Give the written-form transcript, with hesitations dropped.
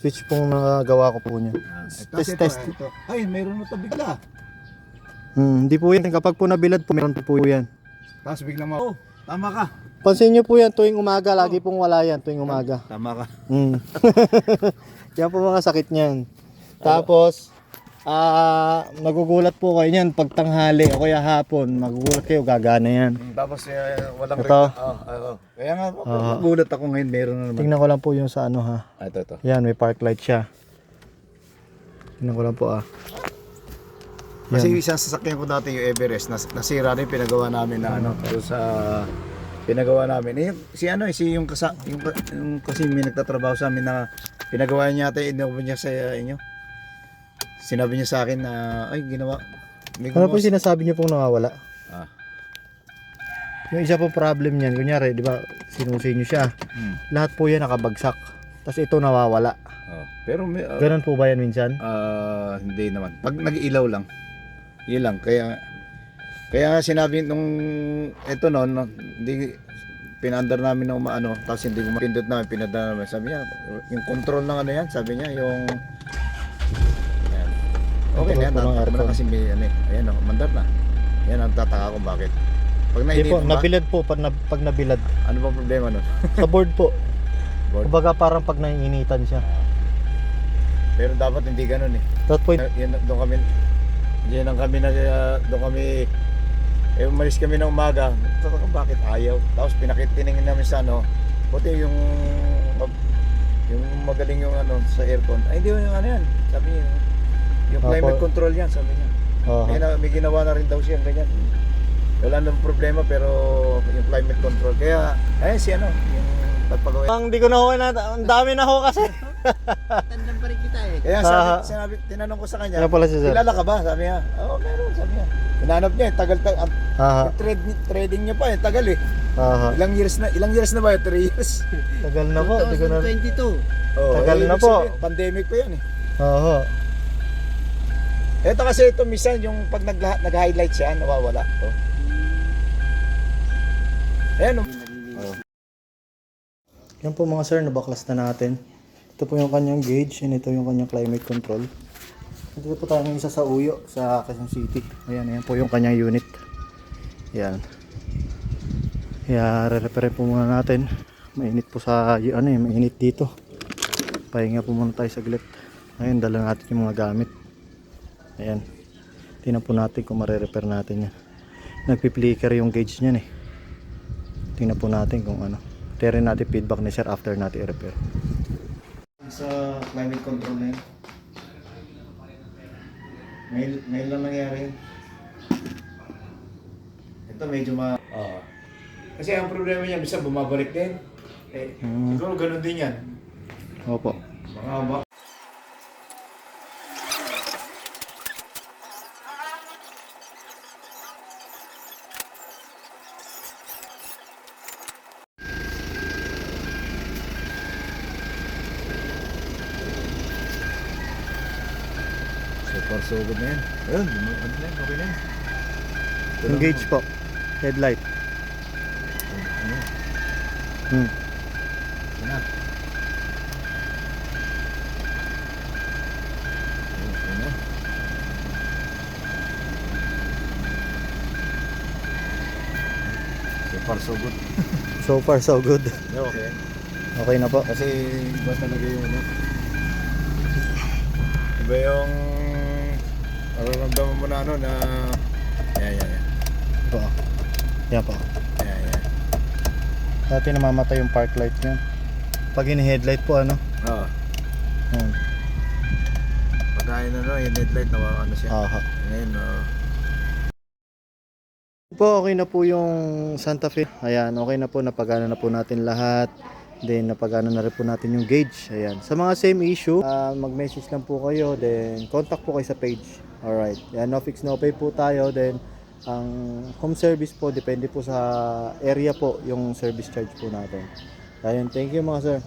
Switch pong nagawa ko po niya. Test. Ito. Ay, mayroon na ito bigla. Hindi po yan. Kapag po nabilad po, meron po yan. Tapos bigla mo. Oh, tama ka. Pansin nyo po yan tuwing umaga. Lagi pong wala yan tuwing umaga. Tama ka. Yan po mga sakit niyan. Tapos, nagugulat po kayo niyan pag tanghali o kaya hapon. Magugulat kayo, gagana yan. Tapos walang Ito. Kaya nga, nagulat ako ngayon. Meron na naman. Tingnan ko lang po yung sa ano ha. Ito. Yan, may park light siya. Tingnan ko lang po Kasi isang sasakyan ko dati yung Everest, nasira rin pinagawa namin na doon sa pinagawa namin. Yung kasi may nagtatrabaho sa amin na pinagawa niya ate, inagawa niya sa inyo. Sinabi niya sa akin na ay ginawa. Ano po yung sinasabi niyo pong nawawala? Yung isa po problem niyan, kunyari, di ba, sinusi niyo siya. Lahat po yan nakabagsak. Tapos ito nawawala. Pero ganun po ba yan minsan? hindi naman. Pag nag-ilaw lang. Yun lang. Kaya sinabi nung ito noon, hindi pinandar namin ng umaano, tapos hindi ko mapindot namin, pinadala namin. Sabi niya, yung control ng ano yan, sabi niya, yung yan. Okay na yan, natakbo na kasi may ayan o, mandar na. Yan ang tataka kung bakit. Pag Hindi po, nabilad po, pag nabilad. Ano ba problema nun? Sa board po. Board. Kumbaga parang pag naiinitan siya. Pero dapat hindi ganun eh. That point, Yan, doon kami umalis kami ng umaga. Tataka bakit ayaw. Tapos pinakitiningin namin sa buti yung magaling yung sa aircon. Ay hindi yung yan. Sabi niya, yung climate control yan, sabi niya. May ginawa na rin daw siya ganyan. Wala nang problema pero yung climate control. Kaya yung pagpagawa. hindi ko na ho ang dami na ho kasi. Tandem pa rin kita eh. Kaya tinanong ko sa kanya, Kaya pala siya, sir. kilala ka ba? Sabi niya, meron, sabi niya. Hinanap niya, tagal trading niya pa tagal eh. Ilang years na ba? 3 years. Tagal na po, hindi ko na. 2022. Tagal na po. Pandemic pa yan eh. Oo. Ito kasi ito minsan yung pag nag-highlight siya, nawawala. Ayan. Yan po mga sir, nabaklas na natin. Ito po yung kanyang gauge and ito yung kanyang climate control. Ito po tayo isa sa Uyo, sa Quezon City. Ayan po yung kanyang unit. Yan. Kaya re-repair po muna natin. Mainit po mainit dito. Pahinga po muna tayo saglit. Ngayon, dala natin yung mga gamit. Ayan. Tingnan po natin kung mare-repair natin yan. Nagpi-flicker yung gauge niyan eh. Tingnan po natin kung ano. Tingnan natin feedback ni sir after natin i-repair. Sa climate control na yun. Ngayon lang nangyari yun. Ito medyo kasi ang problema niya, bisa bumabalik din. Siguro ganun din yan. Opo. Mga so good na yan. Ayun, okay na yan. Yung gauge po. Headlight. Yan na. So far so good. So far so good. Okay. Okay na po. Kasi iba talaga yung iba yung nararamdaman mo na na yan. Po. Yan po. Yan. Dati namamatay yung park light niya. Pag in-headlight po Oo. Yan. Pagkain yung headlight na siya. Ngayon Po, okay na po yung Santa Fe. Ayan, okay na po. Napagana na po natin lahat. Then, napagana na rin po natin yung gauge. Ayan. Sa mga same issue, mag-message lang po kayo. Then, contact po kayo sa page. Alright. Ayan, no fix, no pay po tayo. Then, ang home service po, depende po sa area po yung service charge po natin. Ayan, thank you mga sir.